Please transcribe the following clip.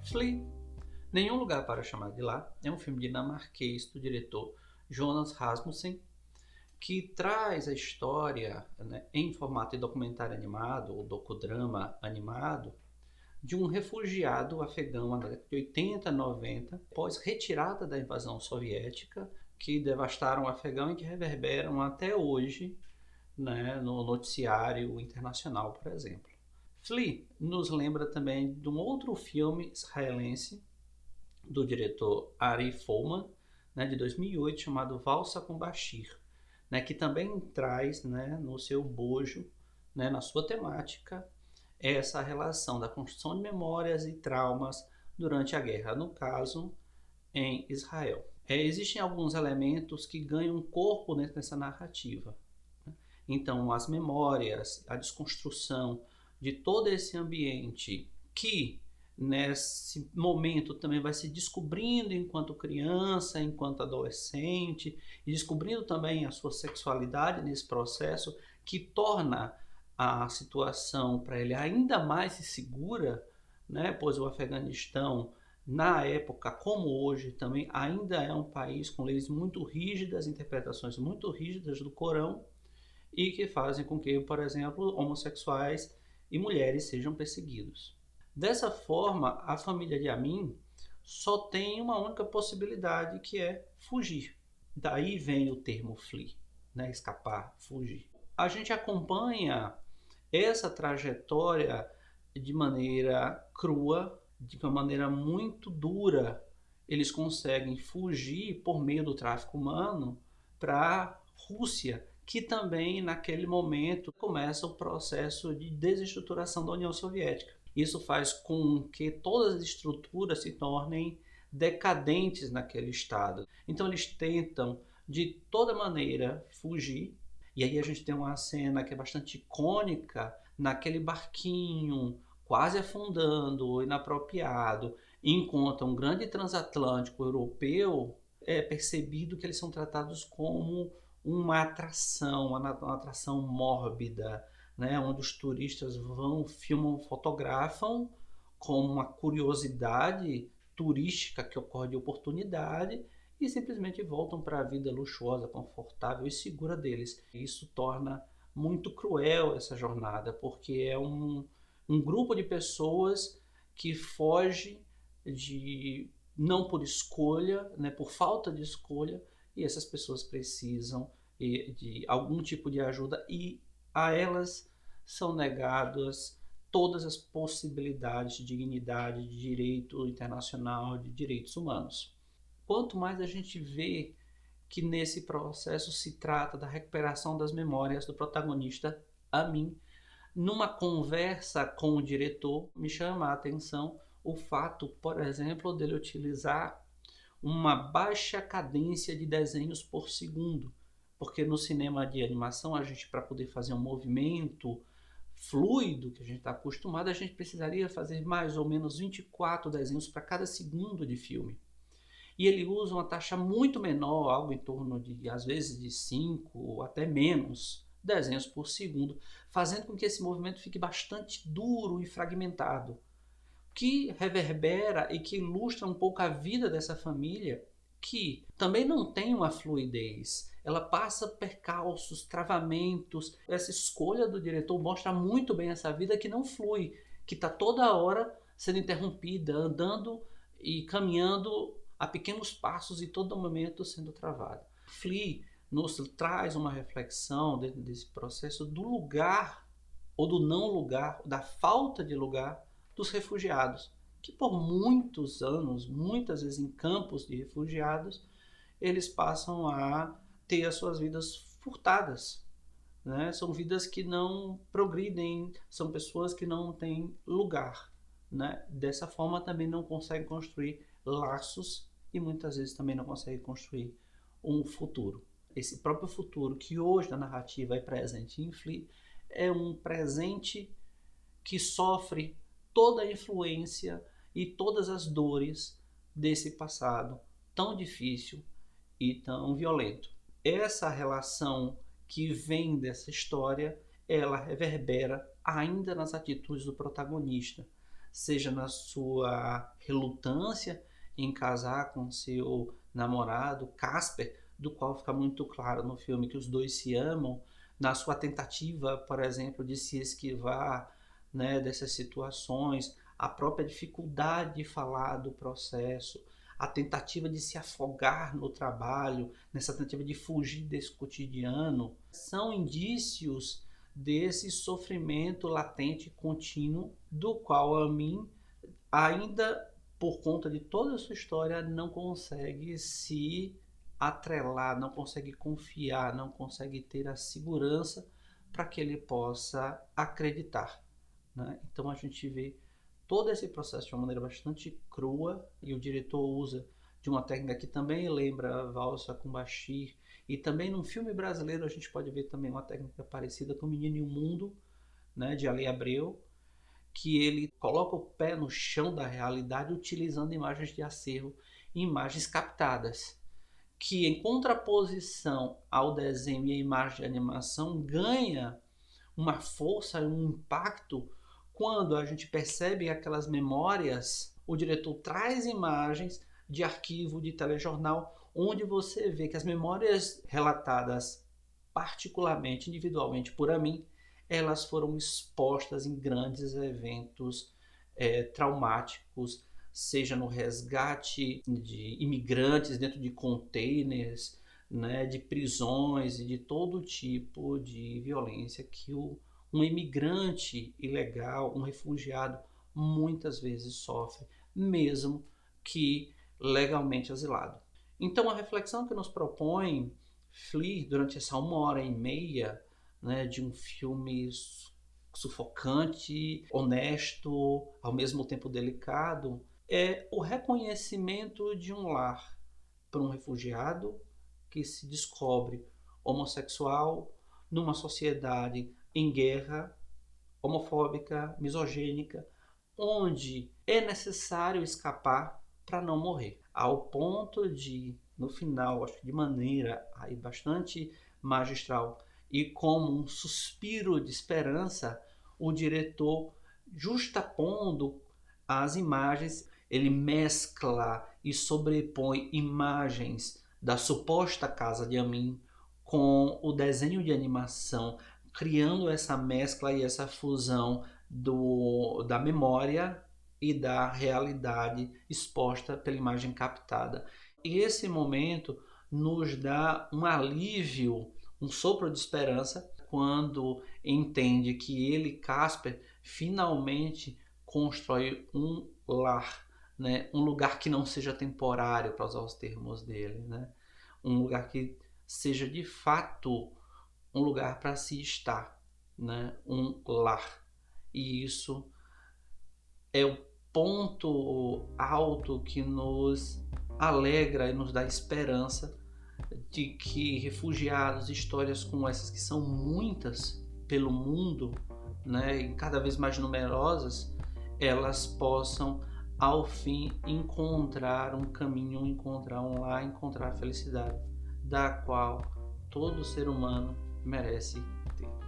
Flea, Nenhum Lugar para Chamar de Lá, é um filme dinamarquês do diretor Jonas Rasmussen, que traz a história, né, em formato de documentário animado ou docudrama animado de um refugiado afegão na década de 80, 90, após retirada da invasão soviética, que devastaram o Afegão e que reverberam até hoje, né, no noticiário internacional, por exemplo. Flea nos lembra também de um outro filme israelense do diretor Ari Folman, né, de 2008, chamado Valsa com Bashir, né, que também traz, né, no seu bojo, né, na sua temática, essa relação da construção de memórias e traumas durante a guerra, no caso, em Israel. Existem alguns elementos que ganham corpo dentro dessa narrativa. Então, as memórias, a desconstrução de todo esse ambiente que nesse momento também vai se descobrindo enquanto criança, enquanto adolescente, e descobrindo também a sua sexualidade nesse processo, que torna a situação para ele ainda mais insegura, né? Pois o Afeganistão, na época como hoje, também ainda é um país com leis muito rígidas, interpretações muito rígidas do Corão, e que fazem com que, por exemplo, homossexuais e mulheres sejam perseguidos. Dessa forma, a família de Amin só tem uma única possibilidade, que é fugir. Daí vem o termo flee, né? Escapar, fugir. A gente acompanha essa trajetória de maneira crua, de uma maneira muito dura. Eles conseguem fugir por meio do tráfico humano para a Rússia, que também naquele momento começa o processo de desestruturação da União Soviética. Isso faz com que todas as estruturas se tornem decadentes naquele estado. Então eles tentam de toda maneira fugir. E aí a gente tem uma cena que é bastante icônica, naquele barquinho quase afundando, inapropriado, encontra um grande transatlântico europeu. É percebido que eles são tratados como uma atração mórbida, né, onde os turistas vão, filmam, fotografam como uma curiosidade turística que ocorre de oportunidade e simplesmente voltam para a vida luxuosa, confortável e segura deles. Isso torna muito cruel essa jornada, porque é um grupo de pessoas que foge de não por escolha, né, por falta de escolha, e essas pessoas precisam de algum tipo de ajuda e a elas são negadas todas as possibilidades de dignidade, de direito internacional, de direitos humanos. Quanto mais a gente vê que nesse processo se trata da recuperação das memórias do protagonista Amin, numa conversa com o diretor, me chama a atenção o fato, por exemplo, dele utilizar uma baixa cadência de desenhos por segundo, porque no cinema de animação a gente, para poder fazer um movimento fluido que a gente está acostumado, a gente precisaria fazer mais ou menos 24 desenhos para cada segundo de filme. E ele usa uma taxa muito menor, algo em torno de, às vezes, de 5 ou até menos desenhos por segundo, fazendo com que esse movimento fique bastante duro e fragmentado, que reverbera e que ilustra um pouco a vida dessa família, que também não tem uma fluidez. Ela passa percalços, travamentos. Essa escolha do diretor mostra muito bem essa vida que não flui, que está toda hora sendo interrompida, andando e caminhando a pequenos passos e todo momento sendo travada. Flea nos traz uma reflexão dentro desse processo do lugar ou do não lugar, da falta de lugar dos refugiados, que por muitos anos, muitas vezes em campos de refugiados, eles passam a ter as suas vidas furtadas, né? São vidas que não progridem, são pessoas que não têm lugar, né? Dessa forma também não conseguem construir laços e muitas vezes também não conseguem construir um futuro. Esse próprio futuro que hoje na narrativa é presente em Flea é um presente que sofre toda a influência e todas as dores desse passado tão difícil e tão violento. Essa relação que vem dessa história, ela reverbera ainda nas atitudes do protagonista, seja na sua relutância em casar com seu namorado, Casper, do qual fica muito claro no filme que os dois se amam, na sua tentativa, por exemplo, de se esquivar, né, dessas situações, a própria dificuldade de falar do processo, a tentativa de se afogar no trabalho, nessa tentativa de fugir desse cotidiano, são indícios desse sofrimento latente e contínuo, do qual a mim, ainda por conta de toda a sua história, não consegue se atrelar, não consegue confiar, não consegue ter a segurança para que ele possa acreditar, né? Então a gente vê todo esse processo de uma maneira bastante crua, e o diretor usa de uma técnica que também lembra a Valsa com Bashir, e também num filme brasileiro a gente pode ver também uma técnica parecida com O Menino e o Mundo, né, de Ali Abreu, que ele coloca o pé no chão da realidade utilizando imagens de acervo e imagens captadas, que em contraposição ao desenho e à imagem de animação ganha uma força e um impacto quando a gente percebe aquelas memórias. O diretor traz imagens de arquivo de telejornal, onde você vê que as memórias relatadas particularmente, individualmente por mim, elas foram expostas em grandes eventos traumáticos, seja no resgate de imigrantes dentro de containers, né, de prisões e de todo tipo de violência que um imigrante ilegal, um refugiado, muitas vezes sofre, mesmo que legalmente asilado. Então a reflexão que nos propõe Flea durante essa 1 hora e meia, né, de um filme sufocante, honesto, ao mesmo tempo delicado, é o reconhecimento de um lar para um refugiado que se descobre homossexual numa sociedade em guerra, homofóbica, misogênica, onde é necessário escapar para não morrer. Ao ponto de, no final, acho que de maneira aí bastante magistral e como um suspiro de esperança, o diretor, justapondo as imagens, ele mescla e sobrepõe imagens da suposta casa de Amin com o desenho de animação, criando essa mescla e essa fusão da memória e da realidade exposta pela imagem captada. E esse momento nos dá um alívio, um sopro de esperança, quando entende que ele, Casper, finalmente constrói um lar, né? Um lugar que não seja temporário, para usar os termos dele, né? Um lugar que seja de fato um lugar para se estar, né? Um lar. E isso é o ponto alto que nos alegra e nos dá esperança de que refugiados, histórias como essas, que são muitas pelo mundo, né, e cada vez mais numerosas, elas possam ao fim encontrar um caminho, encontrar um lar, encontrar a felicidade, da qual todo ser humano merece ter.